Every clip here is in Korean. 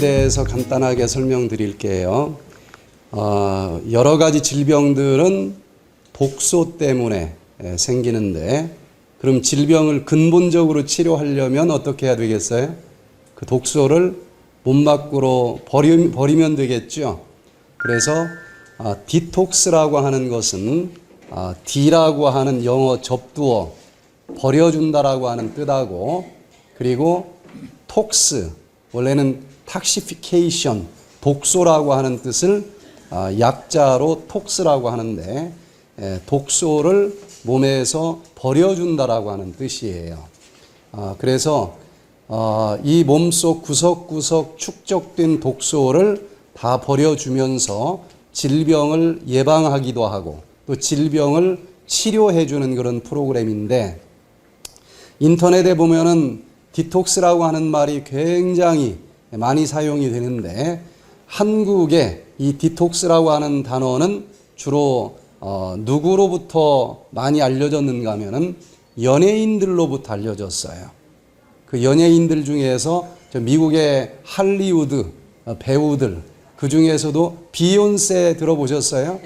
대해서 간단하게 설명드릴게요. 여러 가지 질병들은 독소 때문에 생기는데, 그럼 질병을 근본적으로 치료하려면 어떻게 해야 되겠어요? 그 독소를 몸 밖으로 버리면 되겠죠. 그래서 디톡스라고 하는 것은 D라고 하는 영어 접두어, 버려준다라고 하는 뜻하고, 그리고 톡스, 원래는 탁시피케이션, 독소라고 하는 뜻을 약자로 톡스라고 하는데, 독소를 몸에서 버려준다라고 하는 뜻이에요. 그래서 이 몸속 구석구석 축적된 독소를 다 버려주면서 질병을 예방하기도 하고 또 질병을 치료해주는 그런 프로그램인데, 인터넷에 보면은 디톡스라고 하는 말이 굉장히 많이 사용이 되는데, 한국에 이 디톡스라고 하는 단어는 주로 누구로부터 많이 알려졌는가 하면은 연예인들로부터 알려졌어요. 그 연예인들 중에서 미국의 할리우드 배우들, 그 중에서도 비욘세 들어보셨어요?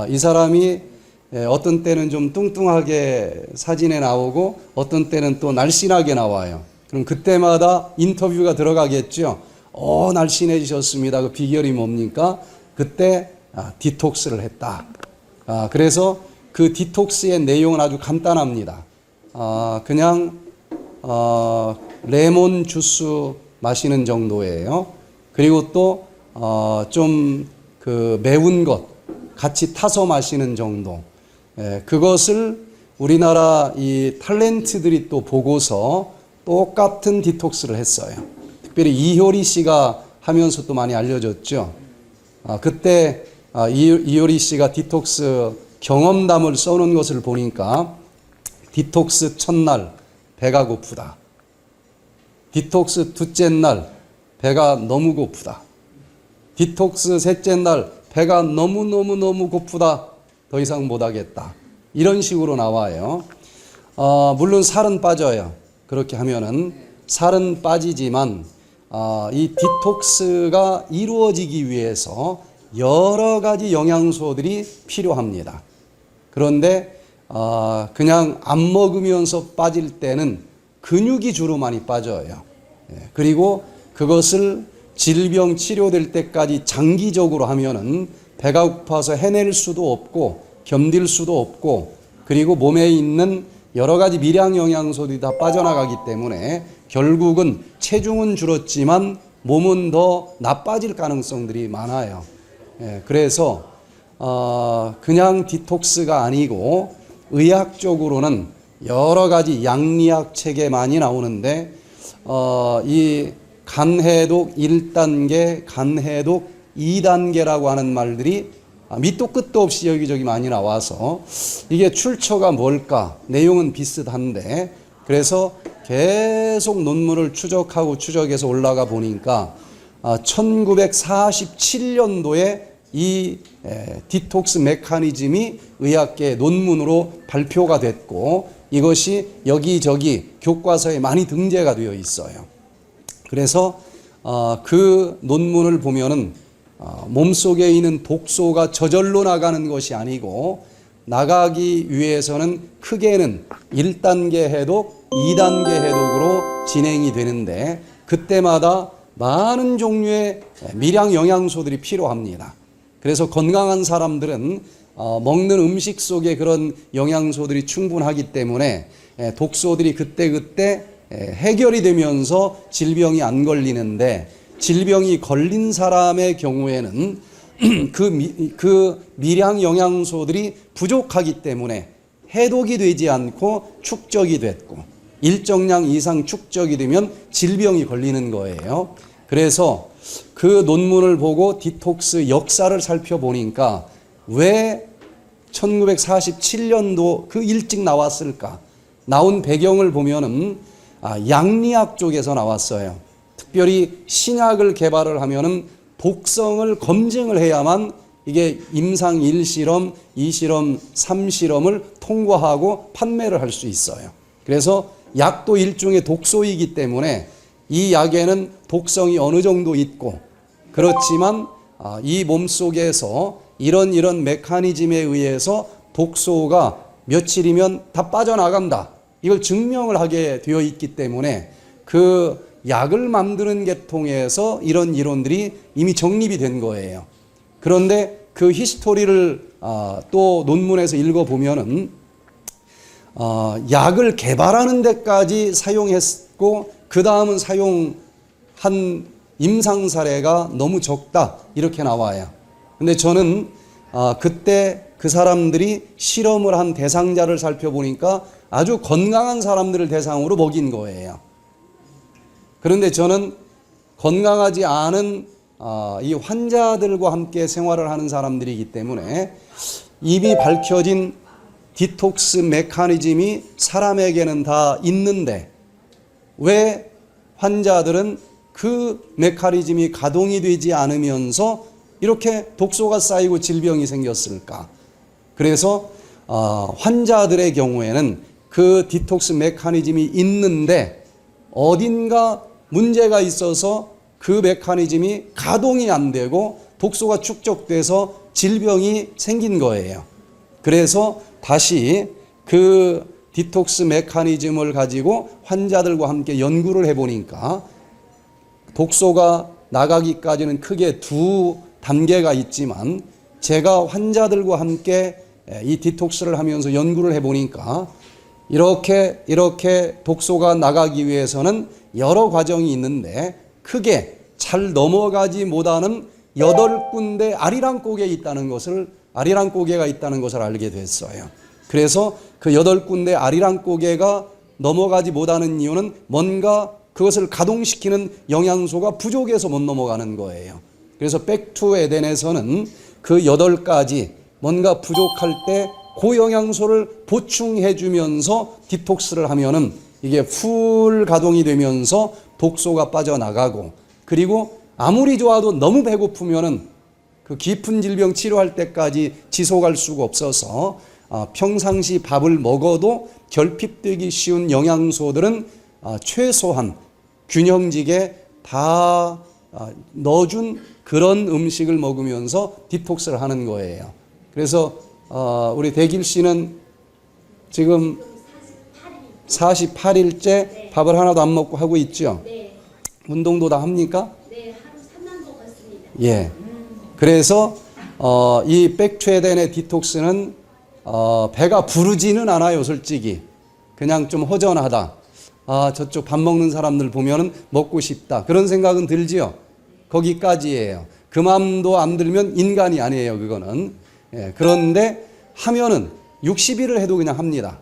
이 사람이 어떤 때는 좀 뚱뚱하게 사진에 나오고 어떤 때는 또 날씬하게 나와요. 그럼 그때마다 인터뷰가 들어가겠죠. 날씬해지셨습니다. 그 비결이 뭡니까? 그때 디톡스를 했다. 그래서 그 디톡스의 내용은 아주 간단합니다. 그냥 레몬 주스 마시는 정도예요. 그리고 또 좀 그 매운 것 같이 타서 마시는 정도. 그것을 우리나라 이 탤런트들이 또 보고서 똑같은 디톡스를 했어요. 특별히 이효리 씨가 하면서 또 많이 알려졌죠. 그때 이효리 씨가 디톡스 경험담을 써놓은 것을 보니까, 디톡스 첫날 배가 고프다. 디톡스 둘째 날 배가 너무 고프다. 디톡스 셋째 날 배가 너무 고프다. 더 이상 못하겠다. 이런 식으로 나와요. 물론 살은 빠져요. 그렇게 하면은 살은 빠지지만 이 디톡스가 이루어지기 위해서 여러 가지 영양소들이 필요합니다. 그런데 그냥 안 먹으면서 빠질 때는 근육이 주로 많이 빠져요. 그리고 그것을 질병 치료될 때까지 장기적으로 하면은 배가 고파서 해낼 수도 없고 견딜 수도 없고, 그리고 몸에 있는 여러 가지 미량 영양소들이 다 빠져나가기 때문에 결국은 체중은 줄었지만 몸은 더 나빠질 가능성들이 많아요. 그래서 그냥 디톡스가 아니고 의학적으로는 여러 가지 양리학 책에 많이 나오는데, 이 간해독 1단계, 간해독 2단계라고 하는 말들이 밑도 끝도 없이 여기저기 많이 나와서 이게 출처가 뭘까? 내용은 비슷한데, 그래서 계속 논문을 추적해서 올라가 보니까 1947년도에 이 디톡스 메커니즘이 의학계 논문으로 발표가 됐고, 이것이 여기저기 교과서에 많이 등재가 되어 있어요. 그래서 그 논문을 보면은 몸속에 있는 독소가 저절로 나가는 것이 아니고, 나가기 위해서는 크게는 1단계 해독, 2단계 해독으로 진행이 되는데, 그때마다 많은 종류의 미량 영양소들이 필요합니다. 그래서 건강한 사람들은 먹는 음식 속에 그런 영양소들이 충분하기 때문에 독소들이 그때그때 해결이 되면서 질병이 안 걸리는데, 질병이 걸린 사람의 경우에는 그 미량 영양소들이 부족하기 때문에 해독이 되지 않고 축적이 됐고, 일정량 이상 축적이 되면 질병이 걸리는 거예요. 그래서 그 논문을 보고 디톡스 역사를 살펴보니까 왜 1947년도 그 일찍 나왔을까? 나온 배경을 보면은 양리학 쪽에서 나왔어요. 특별히 신약을 개발을 하면은 독성을 검증을 해야만 이게 임상 1실험, 2실험, 3실험을 통과하고 판매를 할 수 있어요. 그래서 약도 일종의 독소이기 때문에 이 약에는 독성이 어느 정도 있고, 그렇지만 이 몸속에서 이런 메커니즘에 의해서 독소가 며칠이면 다 빠져나간다, 이걸 증명을 하게 되어 있기 때문에 그 약을 만드는 계통에서 이런 이론들이 이미 정립이 된 거예요. 그런데 그 히스토리를 또 논문에서 읽어보면은 약을 개발하는 데까지 사용했고 그 다음은 사용한 임상 사례가 너무 적다, 이렇게 나와요. 근데 저는 그때 그 사람들이 실험을 한 대상자를 살펴보니까 아주 건강한 사람들을 대상으로 먹인 거예요. 그런데 저는 건강하지 않은 이 환자들과 함께 생활을 하는 사람들이기 때문에 이미 밝혀진 디톡스 메커니즘이 사람에게는 다 있는데 왜 환자들은 그 메커니즘이 가동이 되지 않으면서 이렇게 독소가 쌓이고 질병이 생겼을까? 그래서 환자들의 경우에는 그 디톡스 메커니즘이 있는데 어딘가 문제가 있어서 그 메커니즘이 가동이 안 되고 독소가 축적돼서 질병이 생긴 거예요. 그래서 다시 그 디톡스 메커니즘을 가지고 환자들과 함께 연구를 해보니까 독소가 나가기까지는 크게 두 단계가 있지만 제가 환자들과 함께 이 디톡스를 하면서 연구를 해보니까 이렇게 독소가 나가기 위해서는 여러 과정이 있는데 크게 잘 넘어가지 못하는 8군데 아리랑고개가 있다는 것을 알게 됐어요. 그래서 그 8군데 아리랑고개가 넘어가지 못하는 이유는 뭔가 그것을 가동시키는 영양소가 부족해서 못 넘어가는 거예요. 그래서 백투 에덴에서는 그 8가지 뭔가 부족할 때 고영양소를 보충해 주면서 디톡스를 하면은 이게 풀 가동이 되면서 독소가 빠져나가고, 그리고 아무리 좋아도 너무 배고프면은 그 깊은 질병 치료할 때까지 지속할 수가 없어서 평상시 밥을 먹어도 결핍되기 쉬운 영양소들은 최소한 균형지게 다 넣어준 그런 음식을 먹으면서 디톡스를 하는 거예요. 그래서 우리 대길 씨는 지금 48일째 밥을 하나도 안 먹고 하고 있죠? 네. 운동도 다 합니까? 네, 하루 3만보 걷습니다. 예. 그래서 이 백투에덴의 디톡스는 배가 부르지는 않아요, 솔직히. 그냥 좀 허전하다. 저쪽 밥 먹는 사람들 보면은 먹고 싶다, 그런 생각은 들지요. 거기까지예요. 그 마음도 안 들면 인간이 아니에요, 그거는. 예. 그런데 하면은 60일을 해도 그냥 합니다.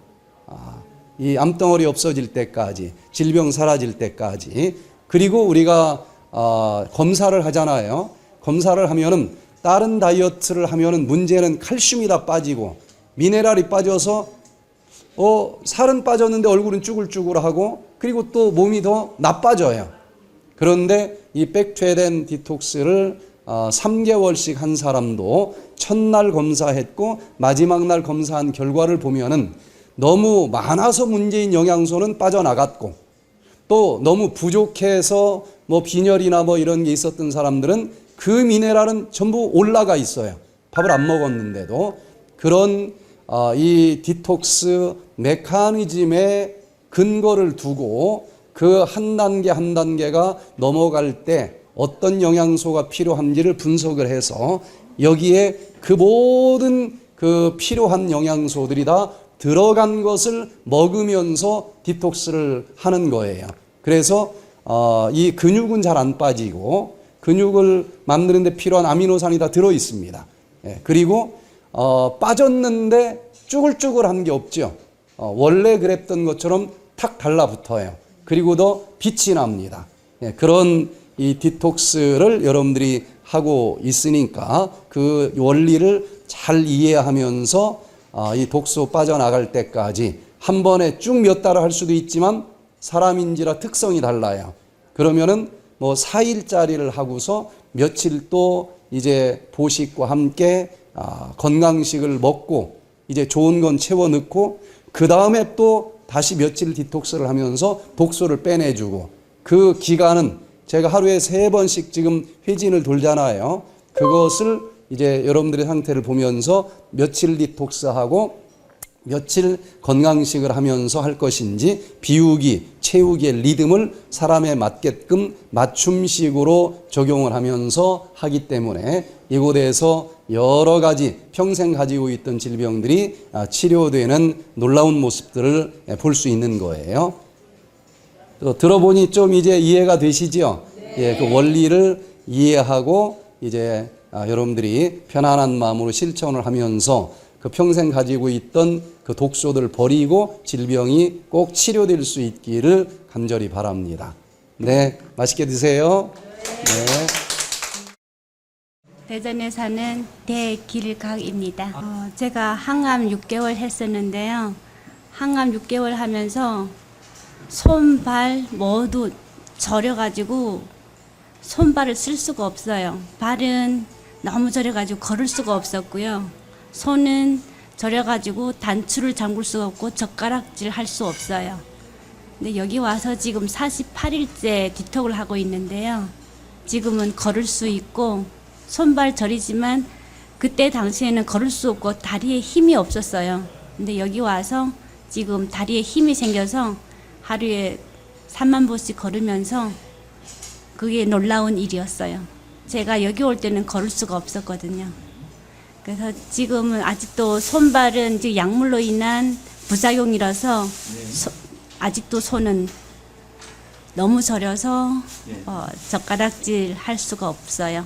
이 암덩어리 없어질 때까지, 질병 사라질 때까지. 그리고 우리가 검사를 하잖아요. 검사를 하면은 다른 다이어트를 하면은 문제는 칼슘이 다 빠지고 미네랄이 빠져서 살은 빠졌는데 얼굴은 쭈글쭈글하고 그리고 또 몸이 더 나빠져요. 그런데 이 백투에덴 디톡스를 3개월씩 한 사람도 첫날 검사했고 마지막 날 검사한 결과를 보면은 너무 많아서 문제인 영양소는 빠져나갔고, 또 너무 부족해서 빈혈이나 이런 게 있었던 사람들은 그 미네랄은 전부 올라가 있어요. 밥을 안 먹었는데도. 그런 이 디톡스 메커니즘의 근거를 두고 그 한 단계 한 단계가 넘어갈 때 어떤 영양소가 필요한지를 분석을 해서 여기에 그 모든 그 필요한 영양소들이 다 들어간 것을 먹으면서 디톡스를 하는 거예요. 그래서 이 근육은 잘 안 빠지고 근육을 만드는 데 필요한 아미노산이 다 들어 있습니다. 예, 그리고 빠졌는데 쭈글쭈글한 게 없죠. 원래 그랬던 것처럼 탁 달라붙어요. 그리고 더 빛이 납니다. 예, 그런 이 디톡스를 여러분들이 하고 있으니까 그 원리를 잘 이해하면서 이 독소 빠져나갈 때까지 한 번에 쭉 몇 달을 할 수도 있지만 사람인지라 특성이 달라요. 그러면은 4일짜리를 하고서 며칠 또 이제 보식과 함께 건강식을 먹고 이제 좋은 건 채워 넣고 그 다음에 또 다시 며칠 디톡스를 하면서 독소를 빼내주고, 그 기간은 제가 하루에 3번씩 지금 회진을 돌잖아요. 그것을 이제 여러분들의 상태를 보면서 며칠 디톡스하고 며칠 건강식을 하면서 할 것인지 비우기, 채우기의 리듬을 사람에 맞게끔 맞춤식으로 적용을 하면서 하기 때문에 이곳에서 여러 가지 평생 가지고 있던 질병들이 치료되는 놀라운 모습들을 볼 수 있는 거예요. 들어보니 좀 이제 이해가 되시죠? 예, 그 원리를 이해하고 이제 여러분들이 편안한 마음으로 실천을 하면서 그 평생 가지고 있던 그 독소들을 버리고 질병이 꼭 치료될 수 있기를 간절히 바랍니다. 네, 맛있게 드세요. 네. 대전에 사는 대길각입니다. 제가 항암 6개월 했었는데요. 항암 6개월 하면서 손, 발 모두 저려가지고 손발을 쓸 수가 없어요. 발은 너무 저려가지고 걸을 수가 없었고요. 손은 저려가지고 단추를 잠글 수가 없고 젓가락질 할 수 없어요. 근데 여기 와서 지금 48일째 디톡을 하고 있는데요. 지금은 걸을 수 있고 손발 저리지만 그때 당시에는 걸을 수 없고 다리에 힘이 없었어요. 근데 여기 와서 지금 다리에 힘이 생겨서 하루에 3만 보씩 걸으면서 그게 놀라운 일이었어요. 제가 여기 올 때는 걸을 수가 없었거든요. 그래서 지금은 아직도 손발은 이제 약물로 인한 부작용이라서 아직도 손은 너무 저려서 젓가락질 할 수가 없어요.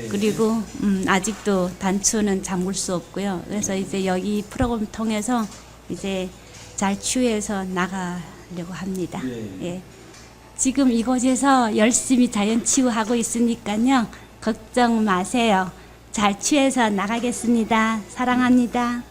그리고 아직도 단추는 잠글 수 없고요. 그래서 이제 여기 프로그램 통해서 이제 잘 치유해서 나가려고 합니다. 예. 지금 이곳에서 열심히 자연 치유하고 있으니까요. 걱정 마세요. 잘 치유해서 나가겠습니다. 사랑합니다.